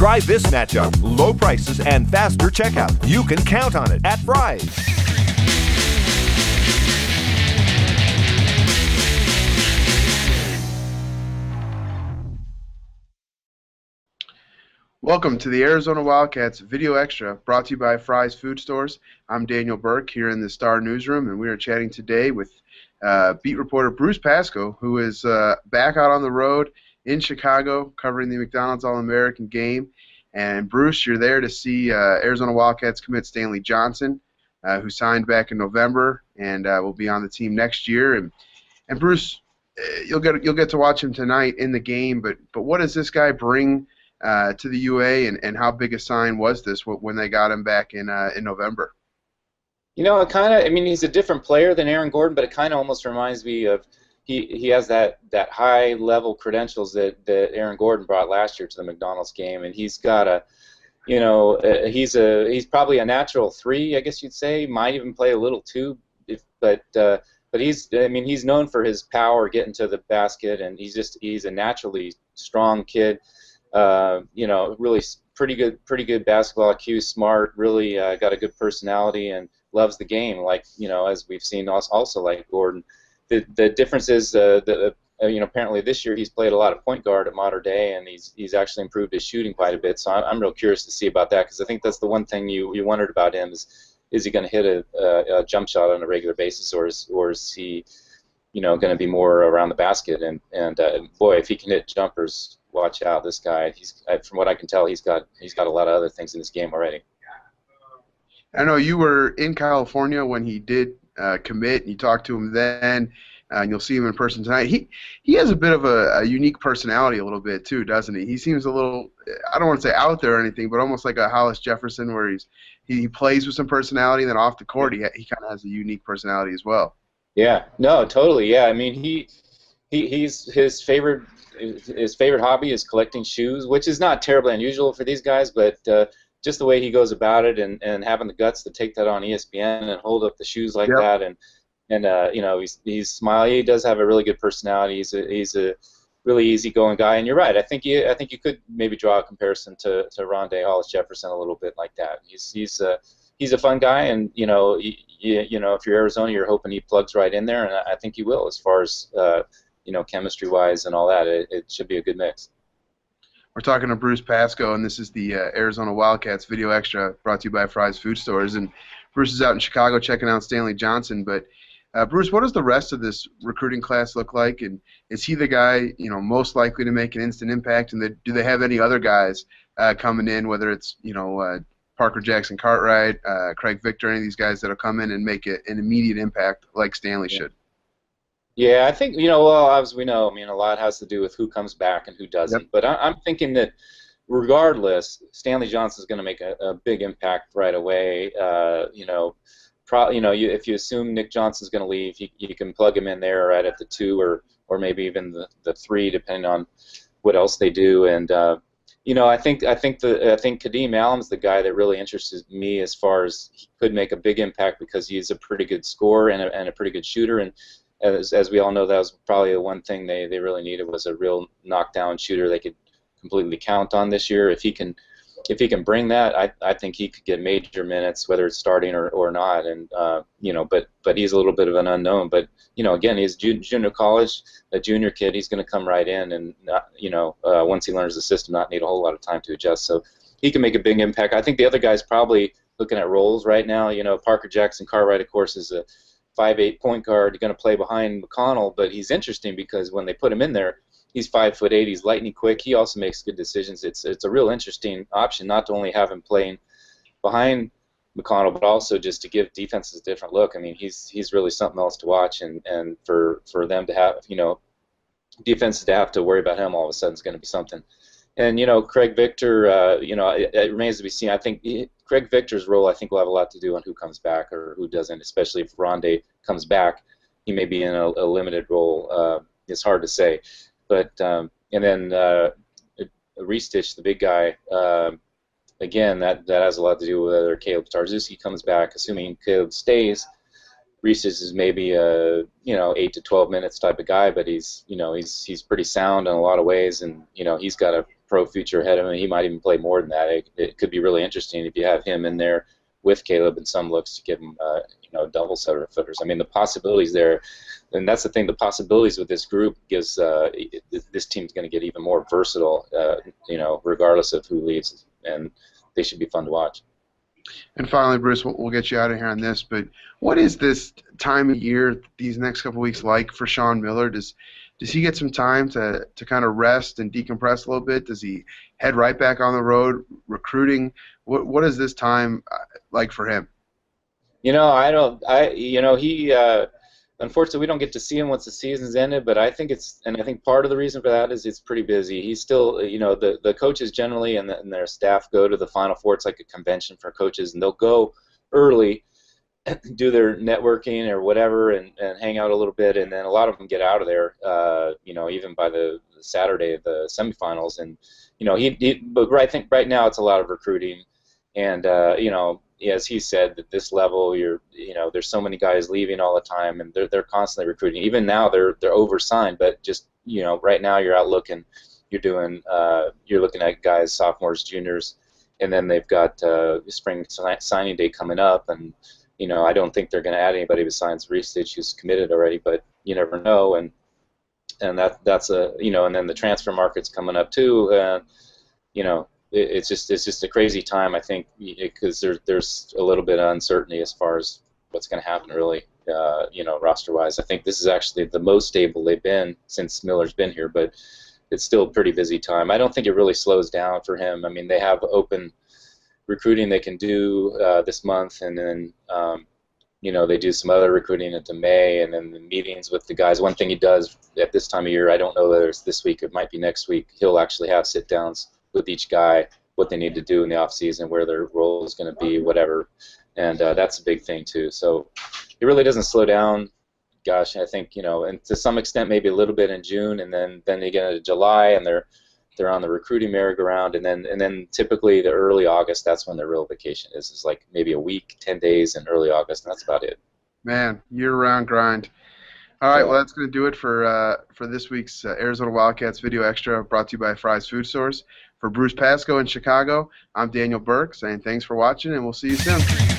Try this matchup. Low prices and faster checkout. You can count on it at Fry's. Welcome to the Arizona Wildcats Video Extra, brought to you by Fry's Food Stores. I'm Daniel Berk here in the Star Newsroom, and we are chatting today with beat reporter Bruce Pascoe, who is back out on the road in Chicago covering the McDonald's All-American game. And Bruce, you're there to see Arizona Wildcats commit Stanley Johnson, who signed back in November and will be on the team next year. And Bruce, you'll get to watch him tonight in the game. But what does this guy bring to the UA, and how big a sign was this when they got him back in November? You know, it kind of, I mean, he's a different player than Aaron Gordon, but it kind of almost reminds me of he has that high level credentials that Aaron Gordon brought last year to the McDonald's game, and he's got a, you know, he's probably a natural 3, I guess you'd say. Might even play a little 2, but he's, I mean, he's known for his power getting to the basket, and he's a naturally strong kid. You know, really pretty good basketball IQ, smart, really got a good personality and loves the game, like, you know, as we've seen also like Gordon. The difference is you know, apparently this year he's played a lot of point guard at Mater Dei, and he's actually improved his shooting quite a bit. So I'm real curious to see about that, because I think that's the one thing you wondered about him is he going to hit a jump shot on a regular basis, or is he, you know, going to be more around the basket? And boy, if he can hit jumpers, watch out. This guy, from what I can tell, he's got a lot of other things in his game already. I know you were in California when he did commit, and you talked to him then, and you'll see him in person tonight. He has a bit of a unique personality a little bit too, doesn't he? He seems a little, I don't want to say out there or anything, but almost like a Hollis Jefferson, where he plays with some personality, and then off the court he kind of has a unique personality as well. Yeah, no, totally. Yeah, I mean his favorite hobby is collecting shoes, which is not terribly unusual for these guys, but just the way he goes about it, and having the guts to take that on ESPN and hold up the shoes like that, and you know, he's smiley. He does have a really good personality. He's a really easygoing guy, and you're right. I think you could maybe draw a comparison to Rondé Hollis Jefferson a little bit like that. He's a fun guy, and you know, you know, if you're Arizona, you're hoping he plugs right in there, and I think he will, as far as you know, chemistry-wise and all that. It should be a good mix. We're talking to Bruce Pascoe, and this is the Arizona Wildcats Video Extra, brought to you by Fry's Food Stores. And Bruce is out in Chicago checking out Stanley Johnson. But Bruce, what does the rest of this recruiting class look like? And is he the guy, you know, most likely to make an instant impact? And do they have any other guys coming in, whether it's, you know, Parker Jackson Cartwright, Craig Victor, any of these guys that'll come in and make an immediate impact like Stanley should? Yeah, I think, you know, well, as we know, I mean, a lot has to do with who comes back and who doesn't. Yep. But I'm thinking that regardless, Stanley Johnson is going to make a big impact right away. You know, if you assume Nick Johnson's going to leave, you can plug him in there right at the 2 or maybe even the 3, depending on what else they do. And you know, I think Kadeem Allen's the guy that really interests me, as far as he could make a big impact, because he's a pretty good scorer and a pretty good shooter. And as we all know, that was probably the one thing they really needed, was a real knockdown shooter they could completely count on this year. If he can bring that, I think he could get major minutes, whether it's starting or not. And you know, but he's a little bit of an unknown. But you know, again, he's junior college, a junior kid. He's going to come right in, and you know, once he learns the system, not need a whole lot of time to adjust. So he can make a big impact. I think the other guys probably looking at roles right now. You know, Parker Jackson Cartwright, of course, is a 5'8" point guard, going to play behind McDonald, but he's interesting because when they put him in there, he's 5'8", he's lightning quick. He also makes good decisions. It's a real interesting option, not to only have him playing behind McDonald, but also just to give defenses a different look. I mean, he's really something else to watch, and for them to have, you know, defenses to have to worry about him all of a sudden is going to be something. And you know, Craig Victor, you know, it remains to be seen. I think Craig Victor's role, I think, will have a lot to do on who comes back or who doesn't, especially if Rondé comes back. He may be in a limited role. It's hard to say. But and then Ristich, the big guy, again, that has a lot to do with whether Caleb Tarzuski comes back. Assuming Caleb stays, Ristich is maybe a 8 to 12 minutes type of guy, but he's pretty sound in a lot of ways, and he's got a pro future ahead of him. He might even play more than that. It could be really interesting if you have him in there with Caleb in some looks to give him, double footers. I mean, the possibilities there, and that's the thing. The possibilities with this group gives this team's going to get even more versatile, regardless of who leaves, and they should be fun to watch. And finally, Bruce, we'll get you out of here on this, but what is this time of year, these next couple of weeks like for Sean Miller? Does he get some time to kind of rest and decompress a little bit? Does he head right back on the road recruiting? What is this time like for him? He unfortunately we don't get to see him once the season's ended, but I think part of the reason for that is it's pretty busy. He's still, the coaches generally and their staff go to the Final Four. It's like a convention for coaches, and they'll go early, do their networking or whatever, and hang out a little bit, and then a lot of them get out of there, even by the Saturday of the semifinals. And but I think right now it's a lot of recruiting, and as he said, at this level, there's so many guys leaving all the time, and they're constantly recruiting. Even now, they're oversigned, but just right now you're out looking, you're looking at guys, sophomores, juniors, and then they've got spring signing day coming up, and I don't think they're going to add anybody besides Ristich, who's committed already, but you never know, and that's and then the transfer market's coming up too, It's just a crazy time, I think, because there's a little bit of uncertainty as far as what's going to happen, really, roster-wise. I think this is actually the most stable they've been since Miller's been here, but it's still a pretty busy time. I don't think it really slows down for him. I mean, they have open recruiting they can do this month, and then they do some other recruiting into May, and then the meetings with the guys. One thing he does at this time of year, I don't know whether it's this week, it might be next week, he'll actually have sit-downs with each guy, what they need to do in the off season, where their role is going to be, whatever, and that's a big thing too. So it really doesn't slow down. Gosh, I think and to some extent maybe a little bit in June, and then they get into July, and they're on the recruiting merry-go-round, and then typically the early August, that's when their real vacation is. It's like maybe a week, 10 days in early August, and that's about it. Man, year-round grind. All right, well, that's going to do it for this week's Arizona Wildcats Video Extra, brought to you by Fry's Food Stores. For Bruce Pascoe in Chicago, I'm Daniel Berk saying thanks for watching, and we'll see you soon.